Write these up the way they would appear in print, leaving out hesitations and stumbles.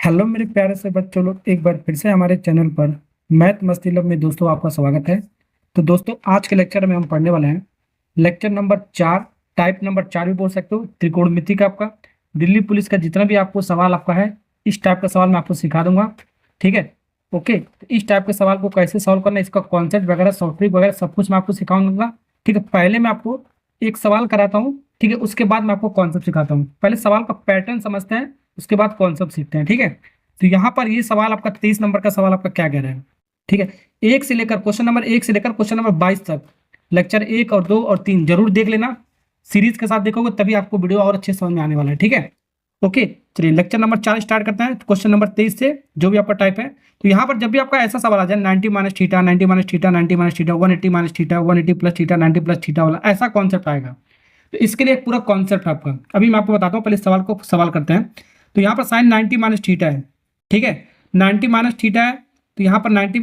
Hello मेरे प्यारे से बच्चों लोग, एक बार फिर से हमारे चैनल पर मैथ मस्ती लब में दोस्तों आपका स्वागत है। तो दोस्तों आज के लेक्चर में हम पढ़ने वाले हैं लेक्चर नंबर 4, टाइप नंबर 4 भी बोल सकते हो, त्रिकोणमिति का आपका दिल्ली पुलिस का जितना भी आपको सवाल आपका है, इस टाइप का सवाल मैं आपको सिखा दूंगा। ठीक है, ओके। तो इस टाइप के सवाल को कैसे सॉल्व करना है, इसका कॉन्सेप्ट वगैरह सॉफ्टवेयर वगैरह सब कुछ मैं आपको सिखाऊंगा। ठीक है, पहले मैं आपको एक सवाल कराता हूँ, ठीक है, उसके बाद मैं आपको कॉन्सेप्ट सिखाता हूँ। पहले सवाल का पैटर्न समझते हैं, उसके बाद कॉन्सेप्ट सीखते हैं। ठीक है, तो यहाँ पर ये सवाल आपका 23 नंबर का सवाल आपका क्या कह रहा है। ठीक है, एक से लेकर क्वेश्चन नंबर 1 से लेकर क्वेश्चन नंबर 22 तक लेक्चर 1 और 2 और 3 जरूर देख लेना। सीरीज के साथ देखोगे तभी आपको वीडियो और अच्छे समझ में आने वाला है। ठीक है, ओके। चलिए लेक्चर नंबर 4 स्टार्ट करते हैं, क्वेश्चन नंबर 23 से, जो भी आपका टाइप है। तो यहाँ पर जब भी आपका ऐसा सवाल आ जाए 90 minus theta, 90 minus theta, 90 minus theta, 180 minus theta, 180 plus theta, 90 plus theta वाला ऐसा कॉन्सेप्ट आएगा। तो इसके लिए एक पूरा कॉन्सेप्ट है आपका, अभी मैं आपको बताता हूँ। पहले सवाल को सवाल करते हैं। तो यहाँ पर साइन 90 माइनस थीटा है, ठीक है, 90 माइनस थीटा है। तो यहाँ पर 90,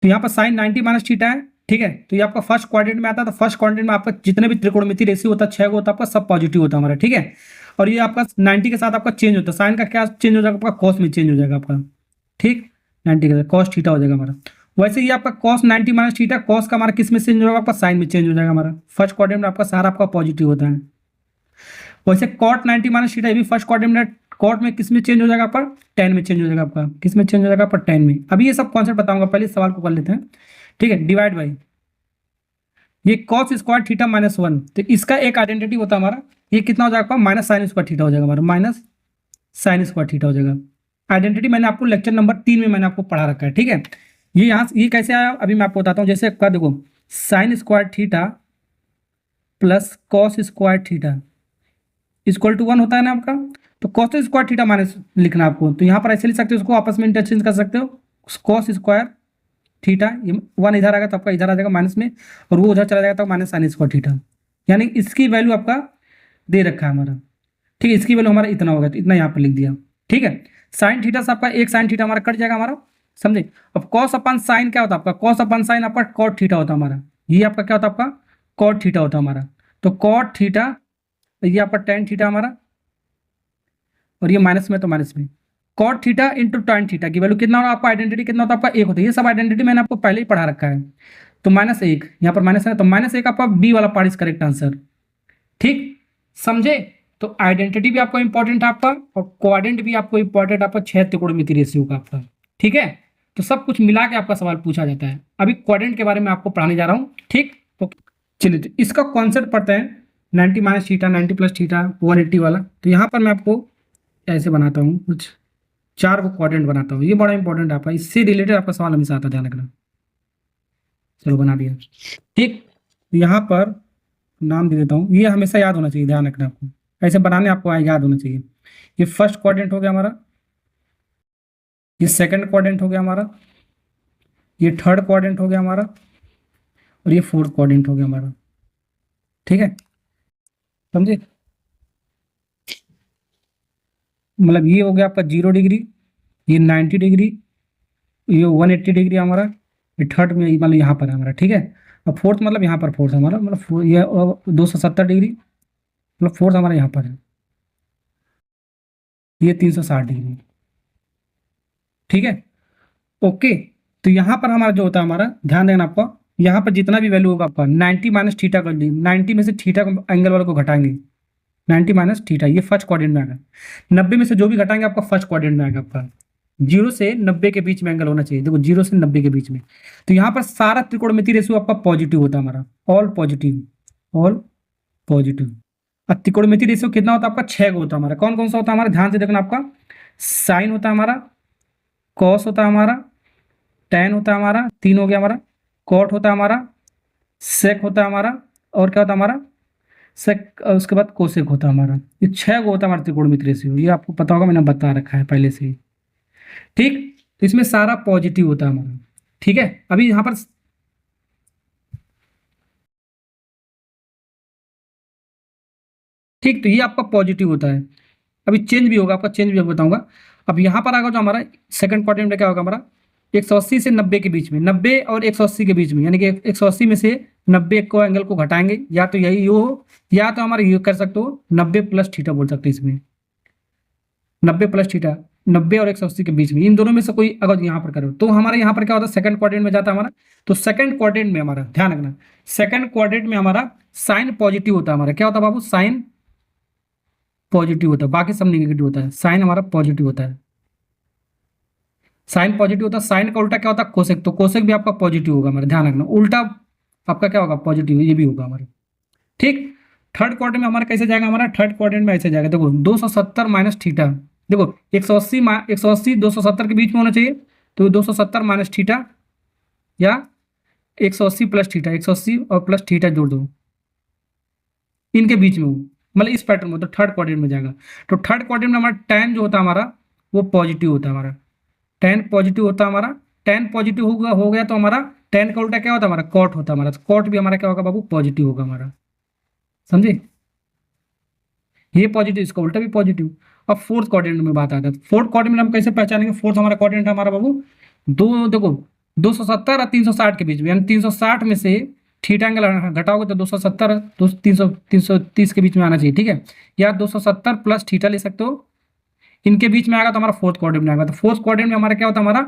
तो यहाँ पर साइन 90 माइनस थीटा है। ठीक है, तो ये आपका फर्स्ट क्वाड्रेंट में आता है। तो फर्स्ट क्वाड्रेंट में आपका जितने भी त्रिकोणमिति रेशियो होता है 6 को होता है आपका, सब पॉजिटिव होता है हमारा। ठीक है, और ये आपका 90 के साथ आपका चेंज होता है, साइन का क्या चेंज हो जाएगा आपका, कॉस में चेंज हो जाएगा आपका। ठीक, 90 के साथ कॉस थीटा हो जाएगा हमारा। वैसे ये आपका कॉस 90 माइनस थीटा, कॉस का हमारा किस में चेंज होगा, आपका साइन में चेंज हो जाएगा हमारा। फर्स्ट क्वाड्रेंट में आपका सारा आपका पॉजिटिव होता है। वैसे कॉट 90 माइनस थीटा, ये भी फर्स्ट क्वाड्रेंट में, कॉट में किस में चेंज हो जाएगा आपका, टेन में चेंज हो जाएगा आपका। किस में चेंज हो जाएगा आपका, टेन में। अभी ये सब कॉन्सेप्ट बताऊंगा, पहले सवाल को कर लेते हैं। ठीक है, डिवाइड बाई ये कॉस स्क्वायर थीटा माइनस 1, तो इसका एक आइडेंटिटी होता है हमारा, ये कितना हो जाएगा, माइनस साइन स्क्वायर थीटा हो जाएगा हमारा, माइनस साइन स्क्वायर थीटा हो जाएगा। आइडेंटिटी मैंने आपको लेक्चर नंबर 3 में मैंने आपको पढ़ा रखा है। ठीक है, ये यहाँ ये कैसे आया अभी मैं आपको बताता हूँ। जैसे कर देखो, sine square theta plus cos square theta equal to 1 होता है ना आपका। तो कॉस स्क्वायर थीटा माइनस लिखना है आपको, तो यहाँ पर ऐसे लिख सकते हो, उसको आपस में इंटरचेंज कर सकते हो। कॉस स्क्वायर थीटा, ये 1 इधर आएगा तो आपका इधर आ जाएगा माइनस में, और वो उधर चला जाएगा तो माइनस साइन स्क्वायर थीटा। यानी इसकी वैल्यू आपका दे रखा है हमारा। ठीक है, इसकी वैल्यू हमारा इतना होगा, तो इतना यहाँ पर लिख दिया। ठीक है, साइन थीटा से आपका एक साइन थीटा हमारा कट जाएगा हमारा, समझे। अब कॉस अपन साइन क्या होता है आपका, कॉस अपन साइन आपका कॉट थीटा होता है हमारा। ये आपका क्या होता है आपका, कॉट थीटा होता है हमारा। तो कॉट थीटा, ये आपका टेन थीटा हमारा, और ये माइनस में तो माइनस में। Cot theta into tan theta की वैल्यू कितना होगा आपका, आइडेंटिटी कितना होता है आपका, एक होता है। ये सब आइडेंटिटी मैंने आपको पहले ही पढ़ा रखा है। तो माइनस एक, यहाँ पर माइनस है, तो माइनस एक आपका बी वाला पार्ट इज करेक्ट आंसर। ठीक, समझे। तो आइडेंटिटी भी आपको इंपॉर्टेंट है आपका, और क्वाड्रेंट भी आपको इंपॉर्टेंट आपका, 6 त्रिकोणमिति रेशियो का आपका। ठीक है, तो सब कुछ मिला के आपका सवाल पूछा जाता है। अभी क्वाड्रेंट के बारे में आपको पढ़ाने जा रहा हूँ। ठीक, तो चलिए तो इसका कॉन्सेप्ट पढ़ते हैं। 90 माइनस थीटा, 90 प्लस थीटा, 180 वाला। तो यहाँ पर मैं आपको ऐसे बनाता हूँ, कुछ 4 को क्वाड्रेंट बनाता हूँ। ये बड़ा इंपॉर्टेंट है आपका, इससे रिलेटेड आपका सवाल हमेशा आता है, ध्यान रखना। चलो बना दिया। ठीक, यहाँ पर नाम दे देता हूँ, ये हमेशा याद होना चाहिए, ध्यान रखना आपको, ऐसे बनाने आपको याद होना चाहिए। ये फर्स्ट क्वाड्रेंट हो गया हमारा, ये सेकंड क्वाड्रेंट हो गया हमारा, ये थर्ड क्वाड्रेंट हो गया हमारा, और ये फोर्थ क्वाड्रेंट हो गया हमारा। ठीक है, समझे। मतलब ये हो गया आपका 0 डिग्री, ये 90 डिग्री, ये 180 डिग्री हमारा, ये थर्ड में मतलब यहाँ पर है हमारा। ठीक है, और फोर्थ मतलब यहाँ पर फोर्थ हमारा, मतलब ये 270 डिग्री, मतलब फोर्थ हमारा यहाँ पर है, ये 360 डिग्री। ठीक है, ओके। तो यहाँ पर हमारा जो होता है हमारा, ध्यान देना आपको, यहाँ पर जितना भी वैल्यू होगा आपका 90 माइनस थीटा कर दी, 90 में से थीटा एंगल वाले को घटाएंगे, 90 माइनस थीटा, ये फर्स्ट क्वाड्रेंट में आएगा। 90 में से जो भी घटाएंगे आपका फर्स्ट क्वाड्रेंट में आएगा आपका। 0 से 90 के बीच में एंगल होना चाहिए, देखो 0 से 90 के बीच में। तो यहाँ पर सारा त्रिकोणमिति रेशियो आपका पॉजिटिव होता है हमारा, ऑल पॉजिटिव, ऑल पॉजिटिव। अब त्रिकोणमिति रेशियो कितना होता है आपका, 6 का होता है हमारा। कौन कौन सा होता है हमारा, ध्यान से देखना आपका, साइन होता है हमारा, कॉस होता है हमारा, टैन होता है हमारा, 3 हो गया हमारा, कॉट होता है हमारा, सेक होता है हमारा, और क्या होता है हमारा, सेक, उसके बाद कोसेक होता है हमारा। ये 6 को होता है हमारा त्रिकोणमिति रेशियो, ये आपको पता होगा, मैंने बता रखा है पहले से ही। ठीक, तो इसमें सारा पॉजिटिव होता है हमारा। ठीक है, अभी यहाँ पर ठीक, तो ये आपका पॉजिटिव होता है। अभी चेंज भी होगा आपका, चेंज भी बताऊंगा। अब यहाँ पर आएगा जो हमारा सेकंड क्वाड्रेंट में क्या होगा हमारा, 180 से 90 के बीच में, 90 और 180 के बीच में, यानी कि 180 में से 90 को एंगल को घटाएंगे, या तो यही यो हो, या तो हमारे ये कर सकते हो 90 प्लस थीटा बोल सकते हैं इसमें, 90 प्लस थीटा, 90 और 180 के बीच में, इन दोनों में से कोई अगर यहाँ पर करो तो हमारे यहाँ पर क्या होता है, सेकंड क्वाड्रेंट में जाता है हमारा। तो सेकंड क्वाड्रेंट में हमारा ध्यान रखना, सेकंड क्वाड्रेंट में हमारा साइन पॉजिटिव होता है हमारा, क्या होता है बाबू, साइन पॉजिटिव होता है, बाकी सब निगेटिव होता है, साइन हमारा पॉजिटिव होता है, साइन पॉजिटिव होता है। साइन का उल्टा क्या होता है, कोसेक, तो कोसेक भी आपका पॉजिटिव होगा हमारा, ध्यान रखना, उल्टा आपका क्या होगा, पॉजिटिव, ये भी होगा हमारा। ठीक, थर्ड क्वाड्रेंट में हमारा कैसे जाएगा, हमारा थर्ड क्वाड्रेंट में ऐसे जाएगा, देखो 270 माइनस थीटा, देखो 180 180 270 के बीच में होना चाहिए, तो 270 माइनस थीटा या 180 प्लस थीटा, 180 और प्लस थीटा जोड़ दो, इनके बीच में हो, मतलब इस पैटर्न में, तो थर्ड क्वाड्रेंट में जाएगा। तो थर्ड क्वाड्रेंट में हमारा tan जो होता है हमारा वो पॉजिटिव होता है हमारा, tan पॉजिटिव होता है हमारा, tan पॉजिटिव हो गया तो हमारा tan का उल्टा क्या होता है हमारा, कॉट होता है हमारा, कॉट भी हमारा क्या होगा बाबू, पॉजिटिव होगा हमारा, समझे, ये पॉजिटिव, इसका उल्टा भी पॉजिटिव। अब फोर्थ क्वाड्रेंट में बात आता है, फोर्थ क्वाड्रेंट में हम कैसे पहचानेंगे, फोर्थ हमारा क्वाड्रेंट है हमारा बाबू, दो देखो 270 और 360 के बीच में, यानी 360 में से थीटा एंगल घटाओगे तो 270 330 के बीच में आना चाहिए, ठीक है, या 270 प्लस थीटा ले सकते हो, इनके बीच में आएगा तो हमारा फोर्थ क्वाड्रेंट में आएगा। तो फोर्थ क्वाड्रेंट में हमारा क्या होता है, हमारा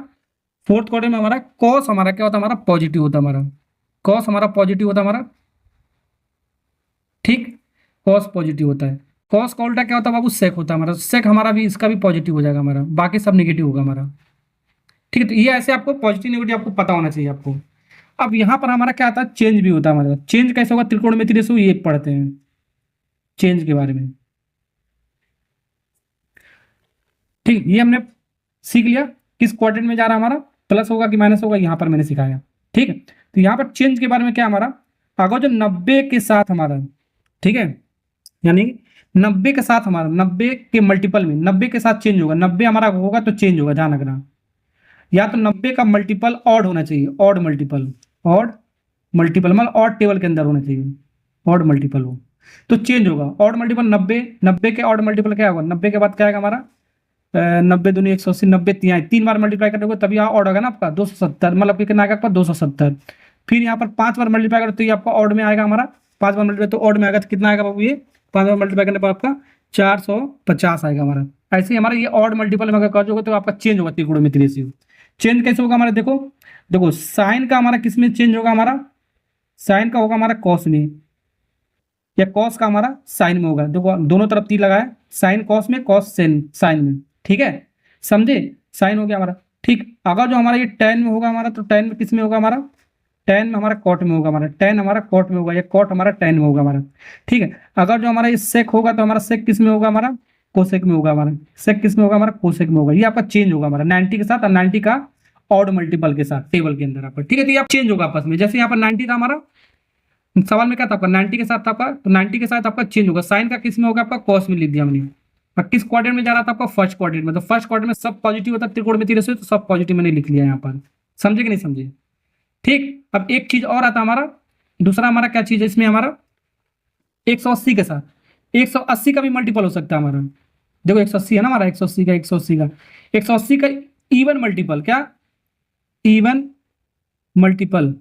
फोर्थ क्वाड्रेंट में हमारा कॉस हमारा क्या होता है, हमारा पॉजिटिव होता है हमारा, कॉस हमारा पॉजिटिव होता है हमारा, ठीक, कॉस पॉजिटिव होता है। कॉस का उल्टा क्या होता है बाबू, सेक होता है हमारा, सेक हमारा भी, इसका भी पॉजिटिव हो जाएगा हमारा, बाकी सब नेगेटिव होगा हमारा, ठीक है। तो ये ऐसे आपको पॉजिटिव नेगेटिव आपको पता होना चाहिए आपको। अब यहाँ पर हमारा क्या आता है, चेंज भी होता है हमारा, चेंज कैसे होगा, त्रिकोणमिति रेशो ये पढ़ते हैं चेंज के बारे में, ठीक, ये हमने सीख लिया किस क्वाड्रेंट में जा रहा है हमारा, प्लस होगा कि माइनस होगा, यहाँ पर मैंने सिखाया, ठीक है। तो यहाँ पर चेंज के बारे में क्या हमारा, अगर जो 90 के साथ हमारा, ठीक है, यानी 90 के साथ हमारा 90 के मल्टीपल में 90 के साथ चेंज होगा, 90 हमारा होगा तो चेंज होगा, ध्यान रखना, या तो 90 का मल्टीपल ऑड होना चाहिए, ऑड मल्टीपल, ऑड मल्टीपल मतलब ऑड टेबल के अंदर होना चाहिए, ऑड मल्टीपल हो तो चेंज होगा, ऑड मल्टीपल 90, 90 के ऑड मल्टीपल क्या होगा, 90 के बाद क्या आएगा हमारा, 90 दूनी 180, 90 तीन बार मल्टीप्लाई करोगे तभी यहाँ ऑड होगा ना आपका 270, मतलब कितना आएगा आपका 270, फिर यहाँ पर 5 बार मल्टीप्लाई करो तो ये आपका ऑड में आएगा हमारा, 5 बार मल्टीप्लाई तो ऑड में आएगा, तो कितना आएगा बाबू, ये 5 बार मल्टीप्लाई करने पर आपका 450 आएगा हमारा। ऐसे ही हमारा ये ऑड मल्टीपल में अगर कर दोगे तो आपका चेंज होगा त्रिकोणमिति रेशियो। चेंज कैसे होगा हमारा, देखो देखो साइन का हमारा किस में चेंज होगा हमारा, साइन का होगा हमारा कॉस में, या कॉस का हमारा साइन में होगा, देखो दोनों तरफ तीर लगाए, साइन कॉस में, कॉस साइन में, ठीक है, समझे, साइन हो गया हमारा, ठीक। अगर जो हमारा ये tan में होगा हमारा, तो tan में किस में होगा हमारा, tan में हमारा कॉट में होगा हमारा, tan हमारा कॉट में होगा, या कॉट हमारा tan में होगा हमारा, ठीक है। अगर जो हमारा ये सेक होगा तो हमारा सेक किस में होगा हमारा, कोसेक में होगा हमारा, सेक किस में होगा हमारा, कोसेक में होगा, ये आपका चेंज होगा हमारा 90 के साथ और 90 का ऑड मल्टीपल के साथ टेबल के अंदर आपका, ठीक है। तो ये आप चेंज होगा आपस में, जैसे यहाँ पर 90 था हमारा, सवाल में क्या था आपका 90 के साथ था आपका, तो 90 के साथ आपका चेंज होगा, साइन का किस में होगा आपका, कॉस में लिख दिया हमने। और किस क्वाड्रेंट में जा रहा था आपका, फर्स्ट क्वाड्रेंट में, तो फर्स्ट क्वाड्रेंट में सब पॉजिटिव होता है त्रिकोणमिति रेशियो, तो सब पॉजिटिव मैंने लिख लिया यहाँ पर, समझे कि नहीं समझे, ठीक। अब एक चीज और आता हमारा, दूसरा हमारा क्या चीज है इसमें हमारा, 180 के साथ 180 का भी मल्टीपल हो सकता है हमारा, देखो 180 है ना हमारा, 180 का 180 का इवन मल्टीपल, क्या इवन मल्टीपल,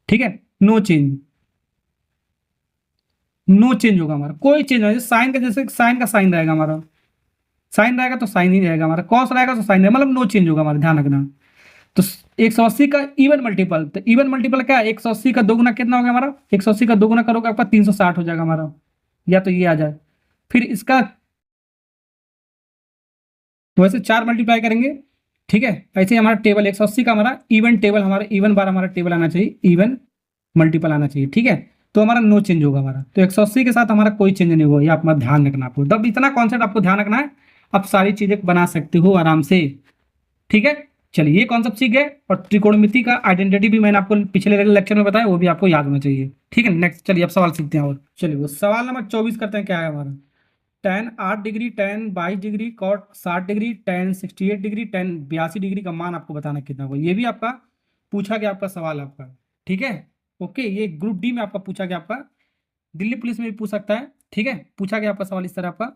ठीक है, नो चेंज, नो चेंज होगा हमारा, कोई चेंज नहीं, साइन का जैसे साइन का साइन रहेगा हमारा, साइन रहेगा तो साइन ही रहेगा हमारा, कॉस रहेगा तो साइन रहेगा, मतलब नो चेंज होगा हमारा, ध्यान रखना। तो 180 का इवन मल्टीपल, तो इवन मल्टीपल क्या है, 180 का दोगुना कितना होगा हमारा, 180 का दोगुना करोगे आपका 360 हो जाएगा हमारा, या तो ये आ जाए, फिर इसका वैसे 4 मल्टीप्लाई करेंगे, ठीक है। ऐसे ही हमारा टेबल 180 का हमारा इवन टेबल, हमारा इवन बार हमारा टेबल आना चाहिए, इवन मल्टीपल आना चाहिए, ठीक है, तो हमारा नो चेंज होगा हमारा। तो 180 के साथ हमारा कोई चेंज नहीं होगा, ये अपना ध्यान रखना आपको, तब इतना कॉन्सेप्ट आपको ध्यान रखना है, आप सारी चीजें बना सकते हो आराम से, ठीक है। चलिए ये कॉन्सेप्ट सीख गए, और त्रिकोणमिति का आइडेंटिटी भी मैंने आपको पिछले लेक्चर में बताया, वो भी आपको याद होना चाहिए, ठीक है। नेक्स्ट चलिए अब सवाल सीखते हैं, और चलिए वो सवाल नंबर 24 करते हैं, क्या है हमारा, tan 8 degree, tan 22 degree, cot 60 degree, tan 68 degree, tan 82 degree का मान आपको बताना कितना होगा, ये भी आपका पूछा गया आपका सवाल आपका, ठीक है। ओके, ये ग्रुप डी में आपका पूछा गया, आपका दिल्ली पुलिस में भी पूछ सकता है, ठीक है, पूछा गया आपका सवाल इस तरह आपका।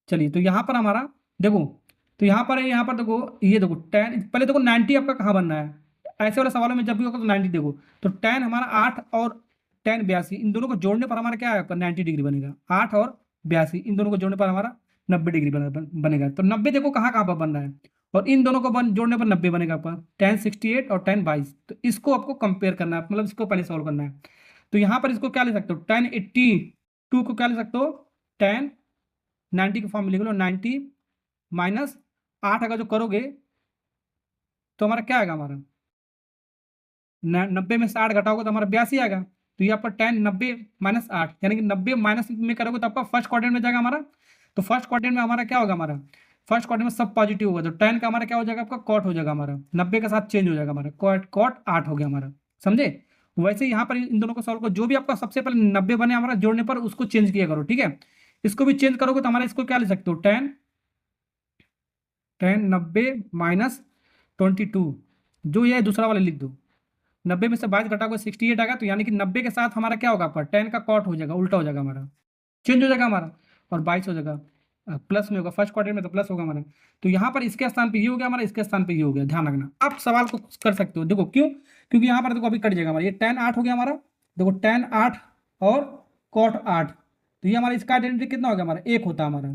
चलिए तो यहाँ पर हमारा देखो तो यहाँ पर देखो, ये देखो टेन, पहले देखो 90 आपका कहाँ बनना है, ऐसे वाले सवालों में जब भी होगा तो 90 देखो, तो टेन हमारा 8 और टेन 82, इन दोनों को जोड़ने पर हमारा क्या है आपका 90 डिग्री बनेगा। 8 और 82 इन दोनों को जोड़ने पर हमारा 90 डिग्री बनेगा। तो 90 देखो कहाँ कहाँ पर बनना है, और इन दोनों को जोड़ने पर 90 बनेगा आपका, टेन 68 और टेन 22। तो इसको आपको कंपेयर करना है, मतलब इसको पहले सॉल्व करना है। तो यहाँ पर इसको क्या ले सकते हो, टेन 82 को क्या ले सकते हो, टेन 90 के फॉर्म में लिख लो, 90 माइनस 8 अगर जो करोगे तो हमारा क्या आएगा, हमारा 90 में से 8 घटाओगे तो हमारा 82 आएगा। तो ये आपका टेन 90 माइनस 8, यानी कि 90 माइनस में करोगे तो आपका फर्स्ट क्वाड्रेंट में जाएगा हमारा। तो फर्स्ट क्वाड्रेंट में हमारा क्या होगा, हमारा फर्स्ट क्वाड्रेंट में सब पॉजिटिव होगा, तो टेन का हमारा क्या हो जाएगा, आपका कॉट हो जाएगा, हमारा 90 के साथ चेंज हो जाएगा, हमारा कॉट कॉट 8 हो गया हमारा, समझे। वैसे यहाँ पर इन दोनों को सॉल्व करो, जो भी आपका सबसे पहले 90 बने हमारा जोड़ने पर उसको चेंज किया करो, ठीक है। इसको भी चेंज करोगे तो हमारा इसको क्या ले सकते हो, टेन 90 माइनस 22, जो ये दूसरा वाला लिख दो। 90 में से 22 घटाओगे 68 आएगा, तो यानी कि 90 के साथ हमारा क्या होगा, आपका टेन का कॉट हो जाएगा, उल्टा हो जाएगा हमारा, चेंज हो जाएगा हमारा, और 22 हो जाएगा, प्लस में होगा, फर्स्ट क्वाड्रेंट में तो प्लस होगा हमारा। तो यहाँ पर इसके स्थान पे ये हो गया हमारा, इसके स्थान पे ये हो गया, ध्यान रखना। आप सवाल को कर सकते हो, देखो क्यों, क्योंकि यहाँ पर देखो अभी कट जाएगा हमारा, ये टेन 8 हो गया हमारा, देखो टेन 8 और कॉट 8, तो ये हमारा इसका आइडेंटिटी कितना हो गया, हमारा 1 होता है हमारा।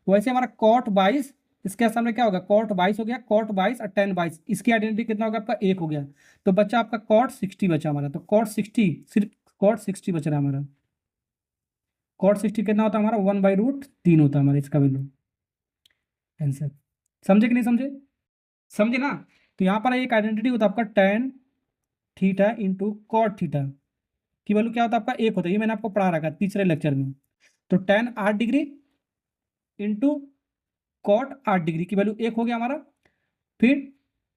वैसे हमारा कॉट 22, इसके सामने क्या होगा, कॉट 22 हो गया, कॉट 22 और टेन 22, इसकी आइडेंटिटी कितना होगा आपका 1 हो गया। तो बच्चा आपका कॉट 60 बचा हमारा, तो कॉट 60, सिर्फ कॉट 60 बच रहा है हमारा। कॉट 60 कितना होता है हमारा, 1/√3 होता है हमारा इसका वैल्यू, आंसर। समझे कि नहीं समझे, समझे ना। तो यहाँ पर एक आइडेंटिटी होता है आपका tan theta into cot theta की वैल्यू क्या होता है आपका 1 होता है, ये मैंने आपको पढ़ा रखा है तीसरे लेक्चर में। तो tan 8 degree into cot 8 degree की वैल्यू 1 हो गया हमारा, फिर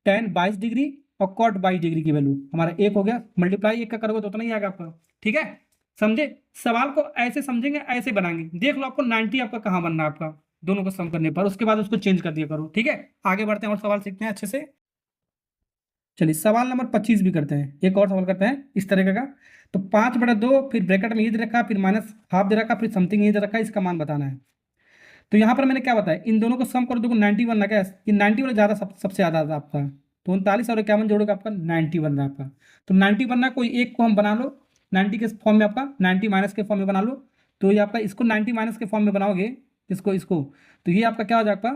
टेन 22 डिग्री और कॉट 22 डिग्री की वैल्यू हमारा 1 हो गया, मल्टीप्लाई 1 का करोगे तो उतना ही आएगा आपका, ठीक है। समझे, सवाल को ऐसे समझेंगे ऐसे बनाएंगे, देख लो आपको 90 आपका कहाँ बनना है आपका, दोनों को सम करने पर, उसके बाद उसको चेंज कर दिया करो, ठीक है। आगे बढ़ते हैं और सवाल सीखते हैं अच्छे से। चलिए सवाल नंबर 25 भी करते हैं, एक और सवाल करते हैं इस तरीके का। तो 5/2, फिर ब्रैकेट में ये दे रखा, फिर माइनस हाफ दे रखा, फिर समथिंग ये दे रखा, इसका मान बताना है। तो यहाँ पर मैंने क्या बताया, इन दोनों को सम करो, देखो 90 बनना क्या है, कि 90 वाला ज़्यादा सबसे ज़्यादा था आपका, तो 39 और 51 जोड़ोगे आपका 90 बन रहा है आपका। तो 90 बनना, कोई एक को हम बना लो 90 के फॉर्म में, आपका 90 माइनस के फॉर्म में बना लो। तो ये आपका इसको 90 माइनस के फॉर्म में बनाओगे, इसको तो ये आपका क्या हो जाएगा,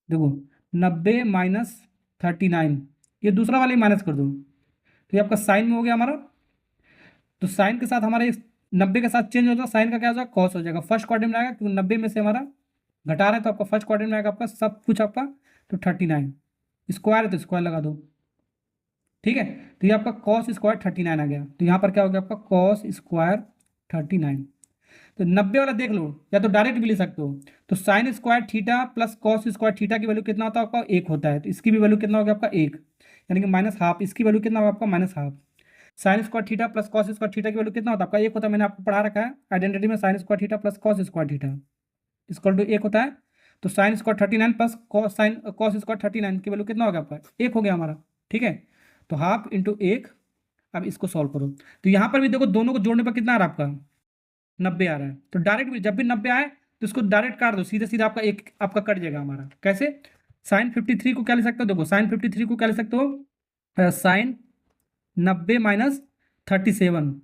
देखो 90 माइनस 39, ये दूसरा वाले माइनस कर दो, तो ये आपका साइन में हो गया हमारा। तो साइन के साथ हमारे 90 के साथ चेंज होता है, साइन का क्या हो जाएगा, कॉस हो जाएगा, फर्स्ट क्वाड्रेंट में आएगा, क्योंकि 90 में से हमारा घटा रहे हैं तो आपका फर्स्ट क्वाड्रेंट में आएगा आपका सब कुछ आपका। तो 39 स्क्वायर है तो स्क्वायर लगा दो, ठीक है। तो ये आपका कॉस स्क्वायर 39 आ गया, तो यहाँ पर क्या हो गया आपका कॉस स्क्वायर 39। तो 90 वाला देख लो, या तो डायरेक्ट भी ले सकते हो। तो sine square theta plus cos square theta की वैल्यू कितना होता है आपका 1 होता है, तो इसकी भी वैल्यू कितना हो गया आपका 1, यानी कि माइनस हाफ, इसकी वैल्यू कितना होगा आपका minus half. Sign square theta plus cos square theta की वैल्यू कितना होता है आपका 1 होता है, मैंने आपको पढ़ा रखा है आइडेंटिटी में, sine square theta plus cos square theta equal to 1 होता है। तो sine square 39 plus cos square 39 की वैल्यू कितना हो गया आपका 1 हो गया हमारा, ठीक है। तो हाफ इंटू 1, अब इसको सॉल्व करो। तो यहाँ पर भी देखो दोनों को जोड़ने पर कितना आ रहा है आपका 90 आ रहा है। तो डायरेक्ट भी जब भी 90 आए तो इसको डायरेक्ट काट दो, सीधे सीधा आपका एक आपका कट जाएगा हमारा। कैसे, साइन 53 को क्या ले सकते हो, देखो साइन 53 को क्या ले सकते हो, साइन 90 माइनस 37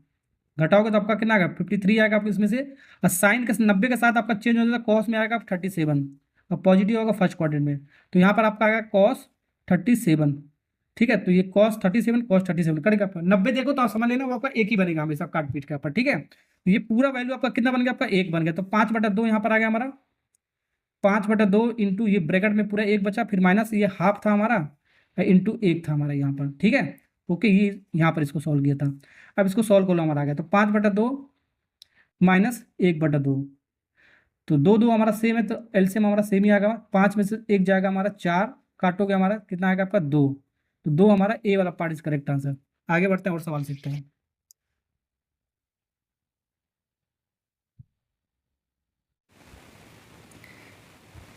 घटाओगे तो आपका कितना आएगा 53 आएगा आपको इसमें से, और साइन के 90 के साथ आपका चेंज हो जाएगा, कॉस में आएगा 37 और पॉजिटिव होगा फर्स्ट क्वाड्रेंट में। तो यहाँ पर आपका आएगा कॉस 37, ठीक है। तो ये कॉस 37 कॉस 37 करेगा आपका 90 देखो तो आप समझ लेना वो आपका एक ही बनेगा हमेशा काट पीट के ऊपर, ठीक है। तो ये पूरा वैल्यू आपका कितना बन गया आपका 1 बन गया। तो 5/2 यहाँ पर आ गया हमारा, 5/2 इंटू ये ब्रैकेट में पूरा 1 बचा, फिर माइनस ये हाफ था हमारा इंटू 1 था हमारा यहाँ पर, ठीक है। ओके, ये यहाँ पर इसको सॉल्व किया था। अब इसको सॉल्व कर लो, हमारा आ गया। तो 5/2 माइनस 1/2, तो 2 हमारा सेम है, तो एलसीएम हमारा सेम ही आएगा। 5 में से 1 जाएगा हमारा 4, काटोगे हमारा कितना आएगा आपका 2। तो 2 हमारा ए वाला पार्ट इज करेक्ट आंसर। आगे बढ़ते हैं और सवाल सीखते हैं।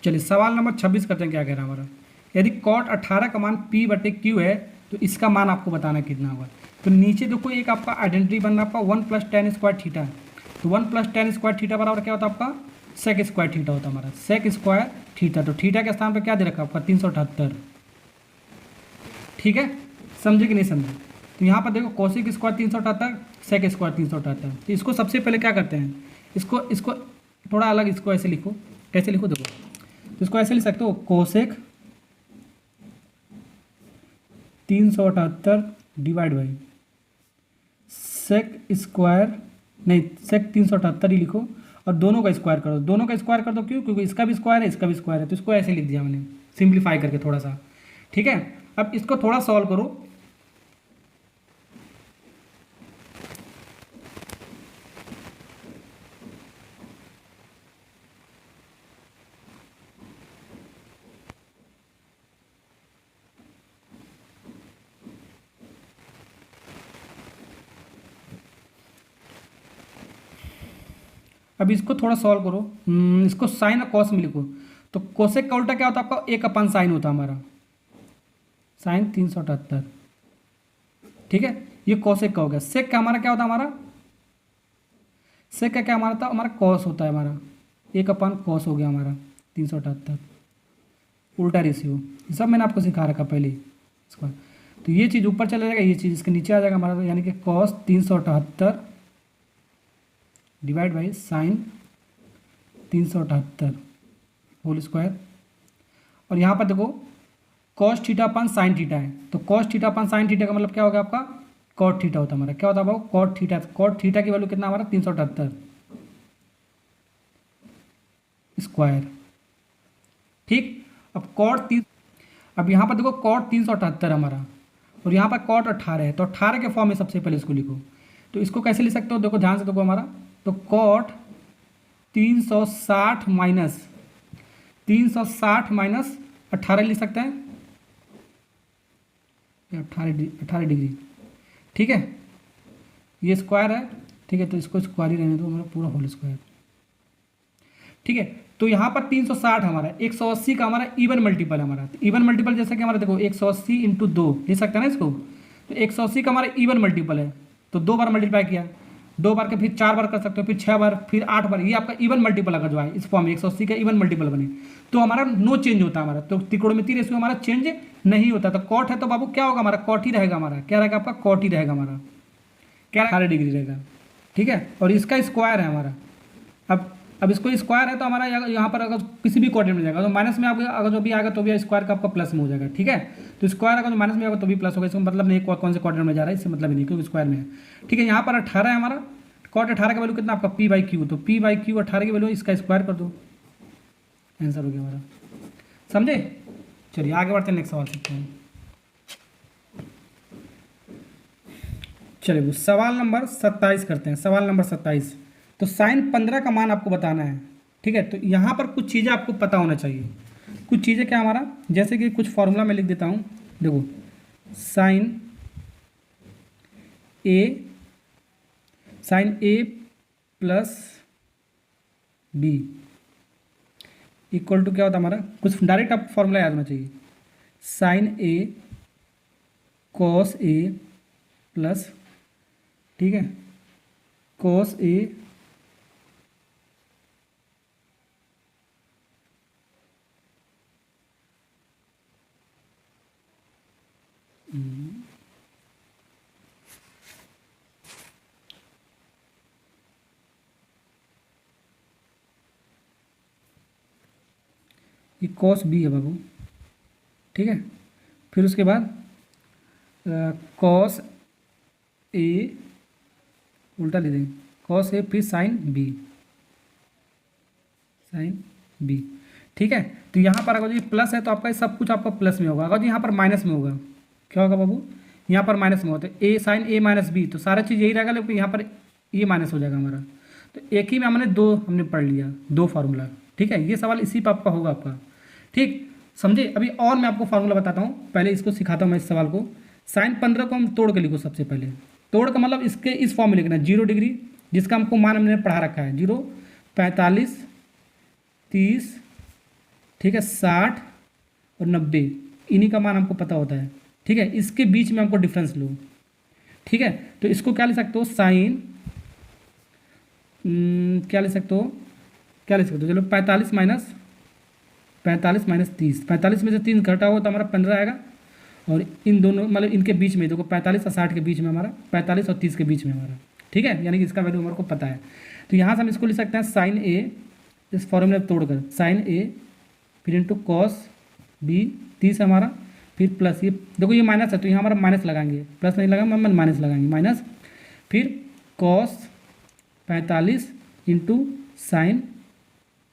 चलिए सवाल नंबर 26 करते हैं, क्या कह रहा है हमारा, यदि कॉट 18 का मान P/Q है तो इसका मान आपको बताना कितना होगा। तो नीचे देखो एक आपका आइडेंटिटी बन रहा है आपका 1 + tan² थीटा, तो 1 + tan² थीटा बराबर क्या होता है आपका सेक स्क्वायर थीटा होता है हमारा, सेक स्क्वायर थीटा। तो थीटा के स्थान पर क्या दे रखा है आपका 378, ठीक है, समझे कि नहीं समझे। तो यहाँ पर देखो कोसिक स्क्वायर 378, सेक स्क्वायर 378। तो इसको सबसे पहले क्या करते हैं, इसको इसको थोड़ा अलग, इसको ऐसे लिखो, कैसे लिखो देखो, तो इसको ऐसे लिख सकते हो, cosec 378 divide by sec square, नहीं सेक 378 ही लिखो, और दोनों का स्क्वायर कर दो, दोनों का स्क्वायर कर दो, क्यों, क्योंकि इसका भी स्क्वायर है इसका भी स्क्वायर है, तो इसको ऐसे लिख दिया मैंने सिंप्लीफाई करके थोड़ा सा, ठीक है। अब इसको थोड़ा सॉल्व करो, अब इसको थोड़ा सॉल्व करो, इसको साइन और कॉस में लिखो। तो कोसेक का उल्टा क्या होता है आपका, एक अपन साइन होता है हमारा, साइन 378, ठीक है। ये कोसेक का हो गया। सेक का हमारा क्या होता है, हमारा सेक का क्या हमारा था, हमारा कॉस होता है हमारा, एक अपन कॉस हो गया हमारा 378, उल्टा रेशियो। ये सब मैंने आपको सिखा रखा पहले इसका। तो ये चीज़ ऊपर चला जाएगा, ये चीज़ इसके नीचे आ जाएगा हमारा, यानी कि cos 378 divide by sine 378 whole square. और यहाँ पर देखो cos theta upon sine theta है, तो cos theta upon sine theta का मतलब क्या होगा आपका, कॉट थीटा होता है हमारा, क्या होता है बाबू, कॉट थीटा। कॉट थीटा की वैल्यू कितना हमारा 378 स्क्वायर, ठीक। अब अब यहाँ पर देखो कॉट 378 हमारा, और यहाँ पर कॉट 18 है, तो 18 के फॉर्म में सबसे पहले इसको लिखो। तो इसको कैसे लिख सकते हो, देखो ध्यान से देखो हमारा, तो कॉट 360 माइनस 18 लिख सकते हैं, 18 डिग्री, ठीक है। ये स्क्वायर है, ठीक है, तो इसको स्क्वायर ही रहने दो, हमारा पूरा होल स्क्वायर, ठीक है। तो यहाँ पर 360 हमारा 180 का हमारा इवन मल्टीपल है हमारा। तो इवन मल्टीपल जैसे कि हमारा देखो 180 इंटू 2 लिख सकते हैं ना इसको। तो 180 का हमारा इवन मल्टीपल है, तो 2 बार मल्टीप्लाई किया, 2 बार के फिर 4 बार कर सकते हो, फिर 6 बार, फिर 8 बार, ये आपका इवन मल्टीपल अगर जो है इस फॉर्म में 180 का इवन मल्टीपल बने तो हमारा नो चेंज होता है हमारा। तो त्रिकोणमितीय रेशियो हमारा चेंज नहीं होता। तो कॉट है तो बाबू क्या होगा हमारा, कॉट ही रहेगा हमारा, क्या रहेगा आपका, कॉट ही रहेगा हमारा, क्या 18 डिग्री रहेगा, ठीक है। और इसका स्क्वायर है हमारा। अब इसको स्क्वायर है तो हमारा यहाँ पर अगर किसी भी कोऑर्डिनेट में जाएगा तो माइनस में आपका अगर जो भी आएगा तो भी स्क्वायर का आपका प्लस में हो जाएगा, ठीक है। तो स्क्वायर अगर माइनस में आएगा तो भी प्लस होगा, इसका मतलब नहीं कौन से कोऑर्डिनेट में जा रहा है, इससे मतलब नहीं, क्योंकि स्क्वायर में है, ठीक है। यहाँ पर 18 है हमारा, कॉट 18 का वैल्यू कितना आपका पी बाई क्यू, तो पी बाई क्यू 18 की वैल्यू, इसका स्क्वायर कर दो, आंसर हो गया हमारा, समझे। चलिए आगे बढ़ते हैं, नेक्स्ट सवाल सीखते हैं। चलिए सवाल नंबर 27 करते हैं। सवाल नंबर 27, तो साइन 15 का मान आपको बताना है, ठीक है। तो यहाँ पर कुछ चीज़ें आपको पता होना चाहिए। कुछ चीज़ें क्या हमारा, जैसे कि कुछ फॉर्मूला मैं लिख देता हूँ, देखो sine A plus B equal to क्या होता है हमारा, कुछ डायरेक्ट आपको फॉर्मूला याद होना चाहिए, sign A cos A plus, ठीक है, कॉस ए ये कॉस बी है बाबू, ठीक है। फिर उसके बाद कॉस ए उल्टा ले देंगे, कॉस ए फिर साइन बी, ठीक है। तो यहाँ पर अगर ये प्लस है तो आपका सब कुछ आपका प्लस में होगा, अगर यहाँ पर माइनस में होगा क्या होगा बाबू, यहाँ पर माइनस में होता है ए साइन ए माइनस बी, तो सारा चीज़ यही रहेगा, लेकिन यहाँ पर ये माइनस हो जाएगा हमारा। तो एक ही में हमने पढ़ लिया दो फार्मूला, ठीक है। ये सवाल इसी पर आपका होगा आपका, ठीक, समझे। अभी और मैं आपको फार्मूला बताता हूँ, पहले इसको सिखाता हूँ मैं इस सवाल को। साइन 15 को हम तोड़ के लिखो, सबसे पहले तोड़ का मतलब इसके इस फॉर्म में लिखना, 0 डिग्री जिसका हमको मान हमने पढ़ा रखा है, 0, 45, 30, ठीक है, 60 और 90, इन्हीं का मान हमको पता होता है, ठीक है। इसके बीच में हमको डिफरेंस लो, ठीक है। तो इसको क्या लिख सकते हो, साइन क्या लिख सकते हो, क्या लिख सकते हो, चलो 45 माइनस 30, 45 में से 3 घटा हो तो हमारा 15 आएगा। और इन दोनों मतलब इनके बीच में देखो 45 और 60 के बीच में हमारा 45 और 30 के बीच में हमारा, ठीक है, यानी कि इसका वैल्यू हमारे को पता है। तो यहाँ से हम इसको लिख सकते हैं साइन ए, इस फॉर्मूले में तोड़कर साइन ए फिर इंटू कॉस बी 30 हमारा, फिर प्लस ये देखो ये माइनस है तो यहाँ हमारा माइनस लगाएंगे, प्लस नहीं लगाएंगे हम माइनस लगाएंगे, माइनस फिर कॉस 45 इंटू साइन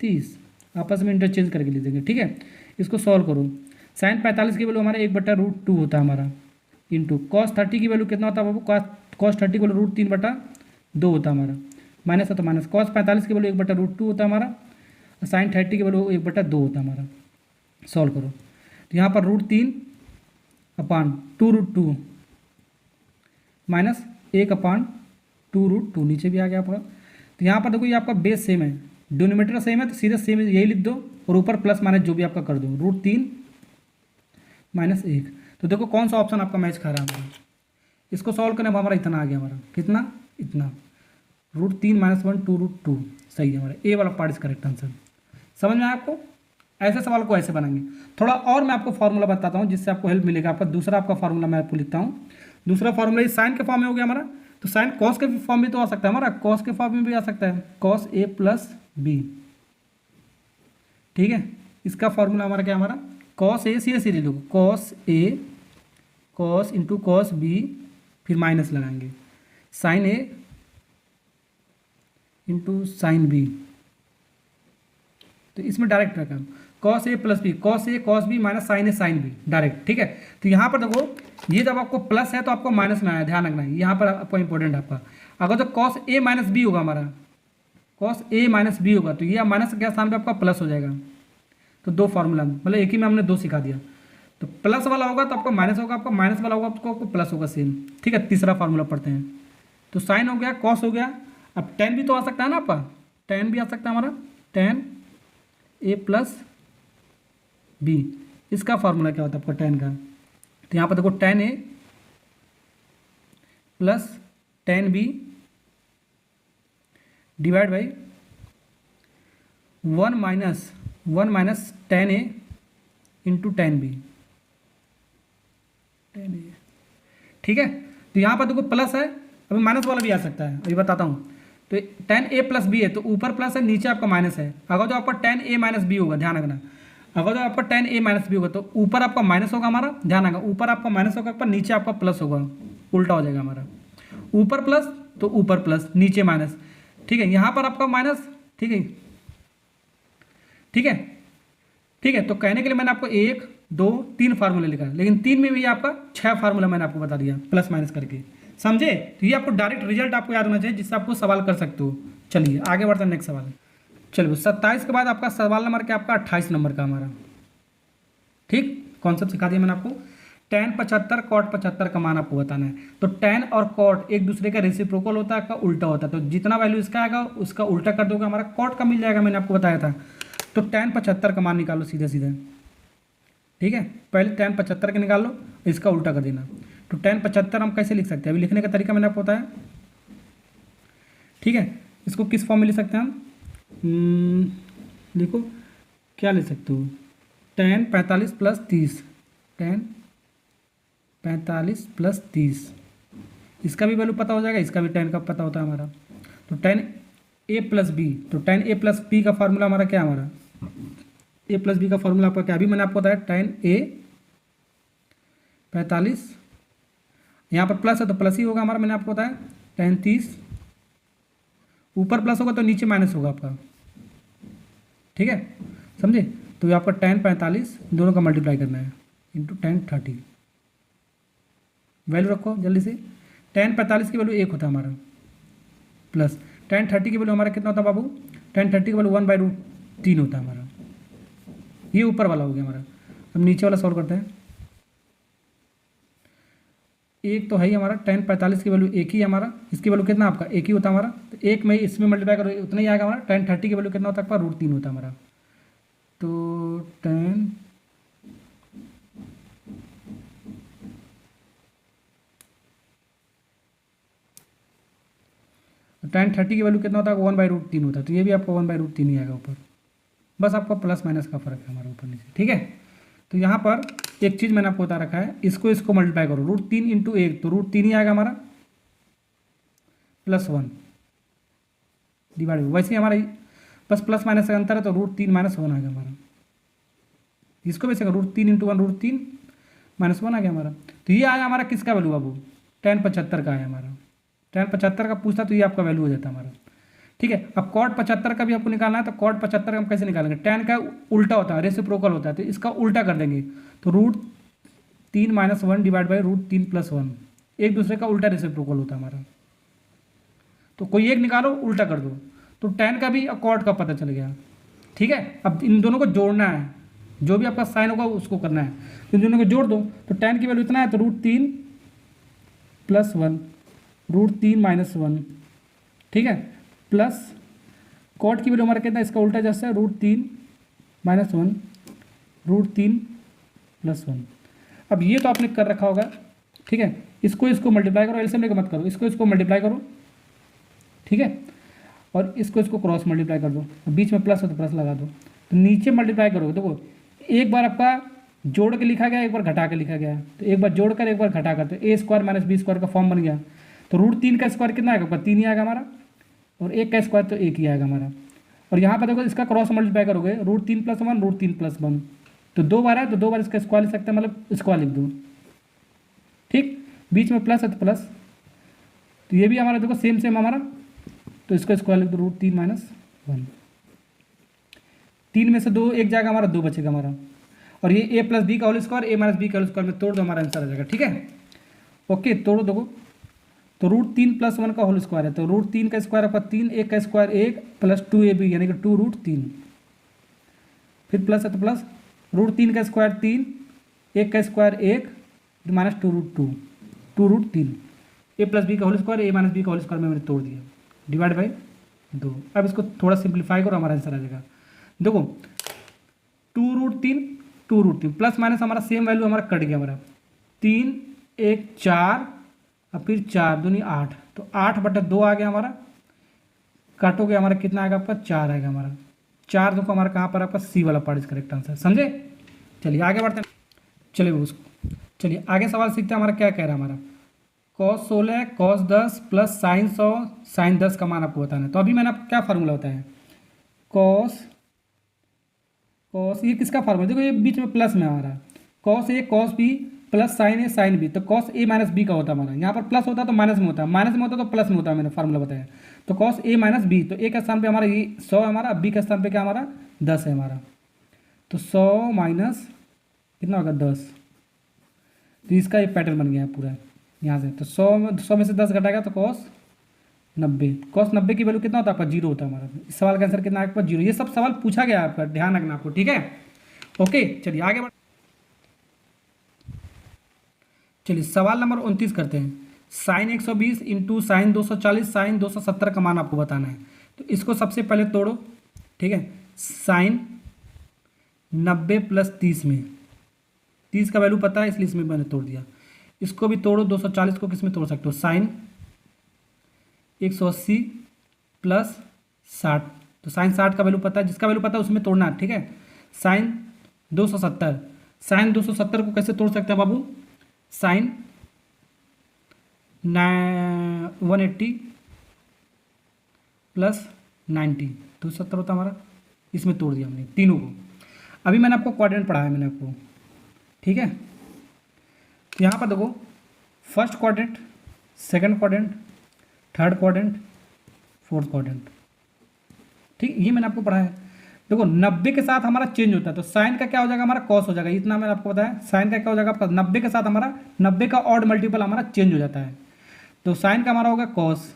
30 आपस में इंटरचेंज करके लिख देंगे, ठीक है। इसको सॉल्व करो, साइन 45 की वैल्यू हमारा 1/√2 होता है हमारा, इंटू कॉस 30 की वैल्यू कितना होता है बाबू, कॉस 30 की वैल्यू √3/2 होता है हमारा, माइनस है तो माइनस, कॉस 45 की वैल्यू 1/√2 होता है हमारा, और साइन 30 की वैल्यू 1/2 होता है हमारा। सॉल्व करो तो यहाँ पर √3/2√2 माइनस 1/2√2 नीचे भी आ गया आपका। तो यहाँ पर देखो ये आपका बेस सेम है, डिनोमिनेटर सेम है तो सीधे सेम यही लिख दो और ऊपर प्लस माइनस जो भी आपका कर दो, √3 - 1। तो देखो कौन सा ऑप्शन आपका मैच खा रहा है हमारा, इसको सॉल्व करने पर हमारा इतना आ गया, हमारा कितना, इतना √3 - 1 2√2 सही है हमारा, ए वाला पार्ट इज करेक्ट आंसर। समझ में आया आपको, ऐसे सवाल को ऐसे बनाएंगे। थोड़ा और मैं आपको फार्मूला बताता हूँ जिससे आपको हेल्प मिलेगा। आपका दूसरा आपका फार्मूला मैं आपको लिखता हूँ, दूसरा फार्मूला ये साइन के फॉर्म में हो गया हमारा, तो साइन कॉस के फॉर्म में तो आ सकता है हमारा, कॉस के फॉर्म में भी आ सकता है, कॉस ए प्लस बी, ठीक है। इसका फार्मूला हमारा क्या, हमारा कॉस ए सीधे सीधे लोग, cos A cos into cos B फिर माइनस लगाएंगे, साइन ए इंटू साइन बी, तो इसमें डायरेक्ट रखा cos A plus B, cos A cos B minus sign A sine B direct, ठीक है। तो यहाँ पर देखो ये जब आपको प्लस है तो आपको माइनस में आया, ध्यान रखना है यहाँ पर आपको इंपॉर्टेंट आपका। अगर तो कॉस ए माइनस बी होगा हमारा, कॉस ए माइनस बी होगा तो ये माइनस के स्थान पे आपका प्लस हो जाएगा। तो दो फार्मूला मतलब एक ही में हमने दो सिखा दिया, तो प्लस वाला होगा तो आपका माइनस होगा, आपका माइनस वाला होगा तो आपको प्लस होगा सेम, ठीक है। तीसरा फार्मूला पढ़ते हैं, तो साइन हो गया, कॉस हो गया, अब टेन भी तो आ सकता है ना आपका, टेन भी आ सकता है हमारा, टेन ए प्लस बी। इसका फार्मूला क्या होता है आपका टेन का, तो यहाँ पर देखो ten A plus ten B divide by 1 minus ten A into ten B, ten A, ठीक है। तो यहाँ पर देखो प्लस है, अभी माइनस वाला भी आ सकता है, अभी बताता हूँ। तो टेन ए प्लस बी है तो ऊपर प्लस है नीचे आपका माइनस है। अगर जो आपका टेन ए माइनस बी होगा, ध्यान रखना, अगर जो आपका टेन ए माइनस बी होगा तो ऊपर आपका माइनस होगा हमारा, ध्यान रखना, ऊपर आपका माइनस होगा पर नीचे आपका प्लस होगा, उल्टा हो जाएगा हमारा, ऊपर प्लस तो ऊपर प्लस नीचे माइनस, ठीक है। यहाँ पर आपका माइनस, ठीक है, ठीक है, ठीक है। तो कहने के लिए मैंने आपको 1 2 3 फार्मूला लिखा, लेकिन 3 में भी आपका 6 फार्मूला मैंने आपको बता दिया प्लस माइनस करके, समझे। तो ये आपको डायरेक्ट रिजल्ट आपको याद होना चाहिए जिससे आपको सवाल कर सकते हो। चलिए आगे बढ़ते हैं नेक्स्ट सवाल। चलो 27 के बाद आपका सवाल नंबर क्या, आपका 28 नंबर का हमारा, ठीक। कॉन्सेप्ट सिखा दिया मैंने आपको, tan 75 cot 75 का मान आपको बताना है। तो tan और cot एक दूसरे का रेसिप्रोकल होता है, का उल्टा होता है, तो जितना वैल्यू इसका आएगा उसका उल्टा कर दोगे हमारा cot का मिल जाएगा, मैंने आपको बताया था। तो tan 75 का मान निकालो सीधे सीधे, ठीक है। पहले tan 75 का निकाल लो, इसका उल्टा कर देना। तो tan 75 हम कैसे लिख सकते हैं, अभी लिखने का तरीका मैंने आपको बताया, ठीक है। इसको किस फॉर्म में लिख सकते हैं हम, देखो क्या लिख सकते हो, tan 45 + 30, tan 45 + 30, इसका भी वैल्यू पता हो जाएगा, इसका भी tan का पता होता है हमारा। तो tan a + b, तो tan a + b का फार्मूला हमारा क्या है, हमारा a + b का फार्मूला आपका क्या, अभी मैंने आपको बताया tan a 45, यहाँ पर प्लस है तो प्लस ही होगा हमारा, मैंने आपको बताया tan 30, ऊपर प्लस होगा तो नीचे माइनस होगा आपका, ठीक है, समझे। तो ये आपका tan 45 दोनों का मल्टीप्लाई करना है इंटू tan 30, वैल्यू रखो जल्दी से। tan 45 की वैल्यू 1 होता है हमारा, प्लस tan 30 की वैल्यू हमारा कितना होता है बाबू, tan 30 की वैल्यू 1/√3 होता है हमारा, ये ऊपर वाला हो गया हमारा। अब नीचे वाला सॉल्व करते हैं, एक तो है ही हमारा, tan 45 की वैल्यू 1 ही है हमारा, इसकी वैल्यू कितना आपका 1 ही होता है हमारा, तो 1 में इसमें मल्टीप्लाई करो उतना ही आएगा हमारा। tan 30 की वैल्यू कितना होता है आपका, √3 होता है हमारा। तो tan तो tan 30 की वैल्यू कितना होता है, 1/√3 होता है। तो ये भी आपका 1/√3 ही आएगा ऊपर, बस आपका प्लस माइनस का फर्क है हमारे ऊपर नीचे, ठीक है। तो यहाँ पर एक चीज़ मैंने आपको बता रखा है, इसको मल्टीप्लाई करो, √3 × 1 तो √3 ही आएगा हमारा, +1 डिवाइड, वैसे ही हमारा बस प्लस माइनस का अंतर है, तो √3 - 1 आ गया हमारा। इसको वैसे √3 × 1 √3 - 1 आ गया हमारा। तो ये आया हमारा किसका वैल्यू बाबू, tan 75 का आया हमारा। tan 75 का पूछता तो ये आपका वैल्यू हो जाता हमारा, ठीक है। अब cot 75 का भी आपको निकालना है, तो cot 75 का हम कैसे निकालेंगे, tan का उल्टा होता है, रेसिप्रोकल होता है, तो इसका उल्टा कर देंगे। तो √3 - 1 डिवाइड बाई √3 + 1, एक दूसरे का उल्टा रेसिप्रोकल होता है हमारा। तो कोई एक निकालो, उल्टा कर दो, तो tan का भी और cot का पता चल गया, ठीक है। अब इन दोनों को जोड़ना है, जो भी आपका साइन होगा उसको करना है, इन दोनों को जोड़ दो। तो tan की वैल्यू इतना है, तो √3 + 1 √3 - 1, ठीक है, प्लस cot की वैल्यू हमारा कितना, इसका उल्टा जैसा है, √3 - 1 √3 + 1। अब ये तो आपने कर रखा होगा, ठीक है। इसको मल्टीप्लाई करो, एलसीएम लेकर मत करो, इसको मल्टीप्लाई करो, ठीक है। और इसको क्रॉस मल्टीप्लाई कर दो, बीच में प्लस हो तो प्लस लगा दो। तो नीचे मल्टीप्लाई करोगे, देखो एक बार आपका जोड़ के लिखा गया, एक बार घटा के लिखा गया, तो एक बार जोड़कर एक बार घटा कर, तो a² - b² का फॉर्म बन गया। तो √3 का स्क्वायर कितना आएगा, 3 ही आएगा हमारा, और 1 का स्क्वायर तो 1 ही आएगा हमारा। और यहाँ पर देखो इसका क्रॉस मल्टीप्लाई करोगे, √3 + 1 √3 + 1, तो 2 बार है, तो 2 बार इसका स्क्वायर लिख सकते हैं, मतलब स्क्वायर लिख दो, ठीक। बीच में प्लस है तो प्लस, तो ये भी हमारा देखो सेम हमारा, तो इसका स्क्वायर लिख दो, √3 - 1, 3 में से 2 एक जाएगा हमारा, 2 बचेगा हमारा। और ये a + b का होल स्क्वायर, a - b का होल स्क्वायर में तोड़ दो, हमारा आंसर आ जाएगा, ठीक है। ओके, तोड़ो देखो, तो √3 + 1 का होल स्क्वायर है, तो √3 का स्क्वायर आपका 3, 1 का स्क्वायर 1 + 2ab यानी कि 2√3, फिर प्लस है तो प्लस, √3 का स्क्वायर 3, 1 का स्क्वायर 1 माइनस 2√2 2√3, a + b का होल स्क्वायर, a - b का होल स्क्वायर में मैंने तोड़ दिया, डिवाइड बाई 2। अब इसको थोड़ा सिंप्लीफाई करो, हमारा आंसर आ जाएगा। देखो 2√3 2√3 प्लस माइनस हमारा सेम वैल्यू हमारा कट गया, हमारा 3 1 4 और फिर 4 दूनी 8, तो 8/2 आ गया हमारा, काटोगे हमारा कितना आएगा आपका, 4 आएगा हमारा। 4 देखो हमारा कहाँ पर आपका सी वाला पार्ट इस करेक्ट आंसर, समझे। चलिए आगे बढ़ते हैं, चलिए आगे सवाल सीखते हैं, हमारा क्या कह रहा है, हमारा cos 16 cos 10 plus sin 100 sin 10 का मान आपको बताना है। तो अभी मैंने आपको क्या फार्मूला बताया है, cos ये किसका फार्मूला, देखो ये बीच में प्लस में हमारा cos A cos B plus sin A sin B, तो cos A - B का होता है हमारा, यहाँ पर प्लस होता है तो माइनस में होता है, माइनस में होता है तो प्लस में होता है, मैंने फार्मूला बताया। तो cos A - B, तो A के स्थान पे हमारा ये 100 है हमारा, B के स्थान पे क्या हमारा 10 है हमारा, तो 100 माइनस कितना होगा 10, तो इसका ये पैटर्न बन गया है पूरा यहाँ से। तो 100 में से 10 घटाएगा तो cos 90 की वैल्यू कितना होता है आपका, 0 होता है हमारा। इस सवाल का आंसर कितना है आपका, 0। ये सब सवाल पूछा गया है आपका, ध्यान रखना आपको, ठीक है। ओके, चलिए आगे बढ़, चलिए सवाल नंबर 29 करते हैं। sin 120 इंटू sin 240 sin 270 का मान आपको बताना है। तो इसको सबसे पहले तोड़ो, ठीक है। sin 90 + 30 में 30 का वैल्यू पता है, इसलिए इसमें मैंने तोड़ दिया। इसको भी तोड़ो, 240 को किस में तोड़ सकते हो, sin 180 + 60, तो sin 60 का वैल्यू पता है, जिसका वैल्यू पता है उसमें तोड़ना है, ठीक है। sin 270 को कैसे तोड़ सकते हैं बाबू, sin 180 + 90 270 होता हमारा, इसमें तोड़ दिया हमने तीनों को। अभी मैंने आपको क्वाड्रेंट पढ़ाया मैंने आपको, ठीक है। यहाँ पर देखो first quadrant, second quadrant, third quadrant, fourth quadrant, ठीक, ये मैंने आपको पढ़ाया है। देखो 90 के साथ हमारा चेंज होता है, तो साइन का क्या हो जाएगा हमारा कॉस हो जाएगा, इतना मैंने आपको बताया। साइन का क्या हो जाएगा आपका 90 के साथ हमारा 90 का ऑड मल्टीपल हमारा चेंज हो जाता है, तो साइन का हमारा होगा कॉस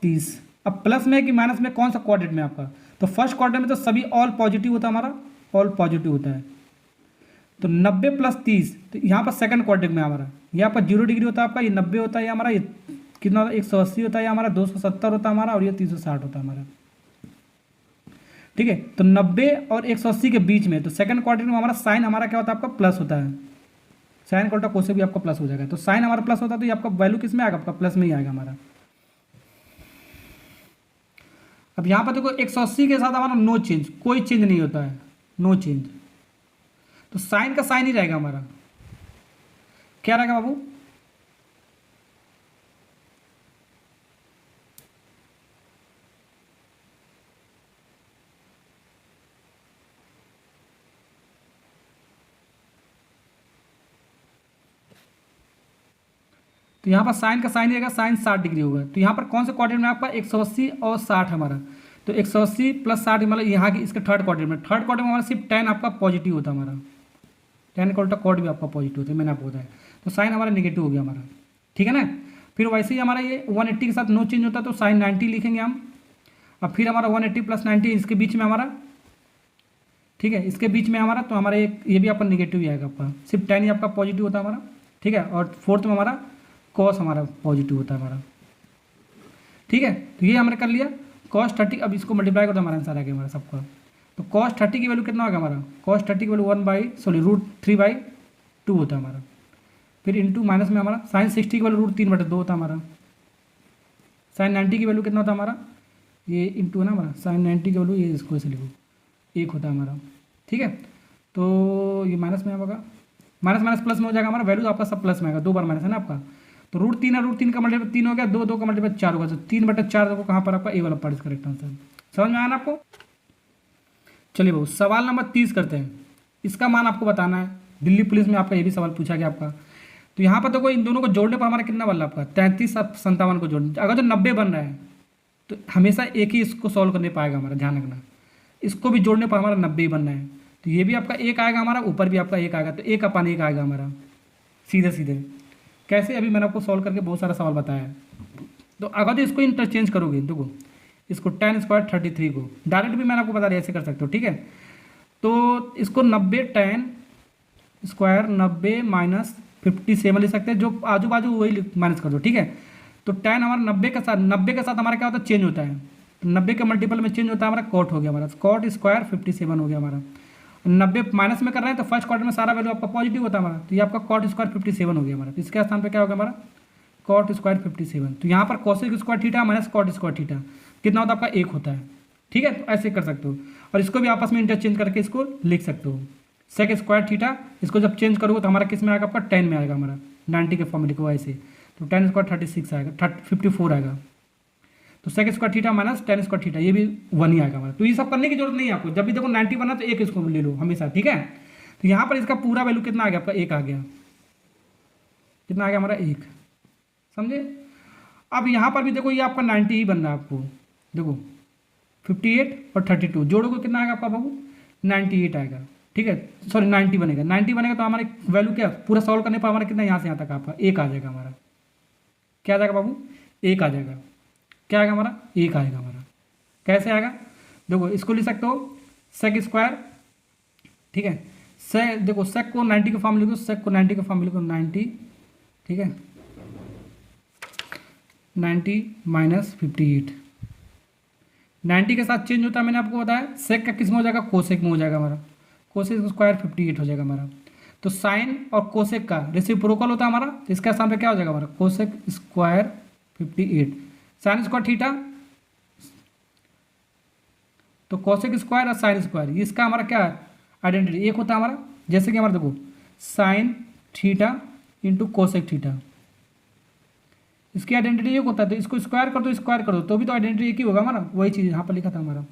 30। अब प्लस में कि माइनस में, कौन सा क्वाड्रेंट में आपका, तो फर्स्ट क्वाड्रेंट में तो सभी ऑल पॉजिटिव होता है हमारा, ऑल पॉजिटिव होता है। तो 90 + 30, तो यहाँ पर सेकंड क्वाड्रेंट में हमारा यहाँ पर 0 डिग्री होता है आपका, ये 90 होता है, ये हमारा ये कितना होता है 180 होता है, ये हमारा 270 होता है हमारा, और ये 360 होता है हमारा, ठीक है। तो 90 और 180 के बीच में, तो सेकंड क्वाड्रेंट में हमारा साइन हमारा क्या होता है आपका प्लस होता है, साइन का उल्टा कोस से भी आपका प्लस हो जाएगा। तो साइन हमारा प्लस होता है, तो ये आपका वैल्यू किस में आएगा, आपका प्लस में ही आएगा हमारा, अब यहाँ पर देखो 180 के साथ हमारा नो चेंज, कोई चेंज नहीं होता है, नो चेंज, तो साइन का साइन ही रहेगा हमारा, क्या रहेगा बाबू? तो यहाँ पर साइन का साइन रहेगा, साइन 60 डिग्री होगा। तो यहाँ पर कौन से क्वाड्रेंट में आपका 180 और 60 हमारा, तो 180 + 60 मतलब यहाँ की इसके थर्ड क्वाड्रेंट में, थर्ड क्वाड्रेंट में हमारा सिर्फ 10 आपका पॉजिटिव होता है हमारा, 10 का उल्टा कॉर्ड भी आपका पॉजिटिव होता है, मैंने आपको बताया। तो साइन हमारा नेगेटिव हो गया हमारा, ठीक है ना। फिर वैसे ही हमारा ये 180 के साथ नो चेंज होता है, तो साइन 90 लिखेंगे हम। अब फिर हमारा 180 + 90 इसके बीच में हमारा, ठीक है, इसके बीच में हमारा, तो हमारा ये भी आपका नेगेटिव ही आएगा आपका, सिर्फ 10 ही आपका पॉजिटिव होता है हमारा, ठीक है। और फोर्थ में हमारा कॉस हमारा पॉजिटिव होता है हमारा, ठीक है। तो ये हमने कर लिया cos 30। अब इसको मल्टीप्लाई करो तो हमारा आंसर आ गया हमारा सबका। तो cos 30 की वैल्यू कितना होगा हमारा, cos 30 की वैल्यू √3/2 होता है हमारा। फिर इंटू माइनस में हमारा साइन 60 की वैल्यू √3/2 होता है हमारा। साइन 90 की वैल्यू कितना होता है हमारा, ये इंटू है ना हमारा, साइन 90 की वैल्यू ये इसको ऐसे लिखो 1 होता है हमारा, ठीक है। तो ये माइनस में होगा, माइनस माइनस प्लस में हो जाएगा हमारा, वैल्यू आपका सब प्लस में आएगा, 2 बार माइनस है ना आपका। तो √3 है, √3 का मल्टीप्लाई 3 हो गया, 2 का मल्टीप्लाई 4 होगा, तो 3/4 देखो कहाँ पर आपका ए वाला पार्ट करेक्ट आंसर। समझ में आया ना आपको? चलिए बाबू सवाल नंबर 30 करते हैं। इसका मान आपको बताना है, दिल्ली पुलिस में आपका ये भी सवाल पूछा गया आपका। तो यहाँ पर देखो इन दोनों को जोड़ने पर हमारा कितना बन रहा है आपका 33 और 57 को जोड़ने, अगर जो 90 बन रहा है तो हमेशा एक ही इसको सॉल्व करने पाएगा हमारा, ध्यान रखना। इसको भी जोड़ने पर हमारा 90 ही बनना है, तो ये भी आपका 1 आएगा हमारा, ऊपर भी आपका 1 आएगा, तो 1/1 आएगा हमारा सीधे सीधे। कैसे, अभी मैंने आपको सॉल्व करके बहुत सारा सवाल बताया है। तो अगर तो इसको इंटरचेंज करोगे, देखो इसको tan² 33 को डायरेक्ट भी मैंने आपको बता दिया ऐसे कर सकते हो, ठीक है। तो इसको 90 tan² 90 - 57 लिख सकते हैं, जो आजू बाजू वही माइनस कर दो, ठीक है। तो tan हमारा 90 के साथ हमारा क्या होता है, चेंज होता है। 90 के मल्टीपल में चेंज होता है हमारा cot हो गया हमारा, cot² 57 हो गया हमारा। 90 माइनस में कर रहे हैं तो फर्स्ट क्वार्टर में सारा वैल्यू आपका पॉजिटिव होता है हमारा, तो ये आपका cot² 57 हो गया हमारा। तो इसके स्थान पे क्या होगा हमारा cot² 57। तो यहाँ पर cosec² theta minus cot² theta कितना होता है आपका 1 होता है, ठीक है। तो ऐसे कर सकते हो, और इसको भी आपस में इंटरचेंज करके इसको लिख सकते हो। sec² थीटा इसको जब चेंज करोगे तो हमारा किस में आएगा आपका 10 में आएगा हमारा, 90 के फॉर्म में लिखो ऐसे। तो tan² 36 आएगा, 54 आएगा। तो sec² theta minus tan² theta ये भी 1 ही आएगा हमारा। तो ये सब करने की जरूरत नहीं है आपको, जब भी देखो 90 बना तो 1 इसको ले लो हमेशा, ठीक है। तो यहाँ पर इसका पूरा वैल्यू कितना आ गया आपका 1 आ गया, कितना आ गया हमारा 1, समझे। अब यहाँ पर भी देखो ये आपका 90 ही बन रहा है आपको, देखो 58 और 32 जोड़ोगे कितना आएगा आपका बाबू 98 आएगा, ठीक है। सॉरी 90 बनेगा, 90 बनेगा तो हमारे वैल्यू क्या पूरा सॉल्व करने पर हमारा कितना यहाँ से यहाँ तक आपका 1 आ जाएगा हमारा, क्या आ जाएगा बाबू 1 आ जाएगा, क्या आएगा हमारा 1 आएगा हमारा। कैसे आएगा, देखो इसको लिख सकते हो sec², ठीक है। देखो sec को 90 के फॉर्म लिखो, sec को 90 के फॉर्म लिखो 90, ठीक है, 90 - 58। 90 के साथ चेंज होता है, मैंने आपको बताया। sec का किस में हो जाएगा, कोसेक में हो जाएगा हमारा, cosec² 58 हो जाएगा हमारा। तो साइन और कोसेक का रेसिप्रोकल होता है हमारा, तो इसका स्थान पे क्या हो जाएगा हमारा cosec² 58 sin² थीटा, तो cosec² और sin², इसका हमारा क्या आइडेंटिटी एक होता है हमारा। जैसे कि हमारा देखो sine theta into cosec theta, इसकी आइडेंटिटी एक होता है, तो इसको स्क्वायर कर दो तो भी तो आइडेंटिटी एक ही होगा हमारा, वही चीज़ यहाँ पर लिखा था हमारा,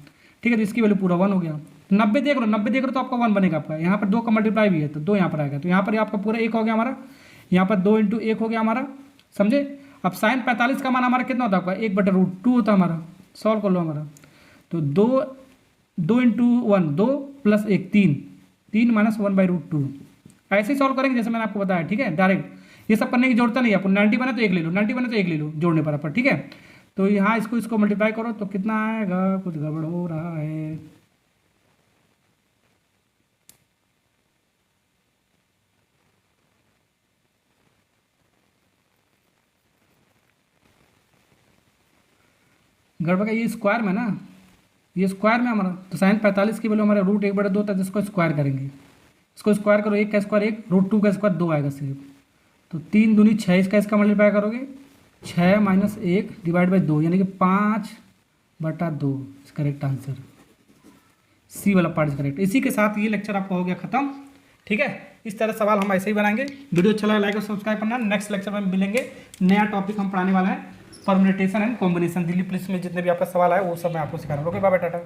ठीक है। तो इसकी वैल्यू पूरा 1 हो गया। 90 देख लो, 90 देख लो तो आपका 1 बनेगा आपका, यहाँ पर 2 का मल्टीप्लाई भी है तो 2 यहाँ पर आएगा, तो यहाँ पर आपका पूरा 1 हो गया हमारा, यहाँ पर 2 × 1 हो गया हमारा, समझे। अब साइन 45 का मान हमारा कितना होता है आपका 1/√2 होता है हमारा, सॉल्व कर लो हमारा। तो 2 × 1 2 + 1 3 3 - 1/√2 ऐसे ही सॉल्व करेंगे जैसे मैंने आपको बताया, ठीक है। डायरेक्ट ये सब करने की जरूरत नहीं है आपको, 90 बना तो 1 ले लो, 90 बना तो 1 ले लो जोड़ने पर आप, ठीक है। तो यहाँ इसको मल्टीप्लाई करो तो कितना आएगा, कुछ गड़बड़ हो रहा है। गड़बड़ का ये स्क्वायर में ना, ये स्क्वायर में हमारा, तो साइन 45 की वैल्यू हमारा √1/2 था, जिसको स्क्वायर करेंगे, इसको स्क्वायर करो, 1 का स्क्वायर 1, √2 का स्क्वायर 2 आएगा सिर्फ। तो 3 दूनी 6, इसका मल्टीप्लाई करोगे 6 - 1 / 2 यानी कि 5 बटा 2 करेक्ट आंसर, सी वाला पार्ट इज करेक्ट। इसी के साथ ये लेक्चर आपका हो गया खत्म। ठीक है, इस तरह सवाल हम ऐसे ही बनाएंगे। वीडियो अच्छा लगा लाइक और सब्सक्राइब करना। नेक्स्ट लेक्चर में मिलेंगे, नया टॉपिक हम पढ़ाने वाला है permutation and combination. Delhi police में जितने भी आपका सवाल है वो सब मैं आपको सिखा रहा हूँ। Okay bye bye, Tata.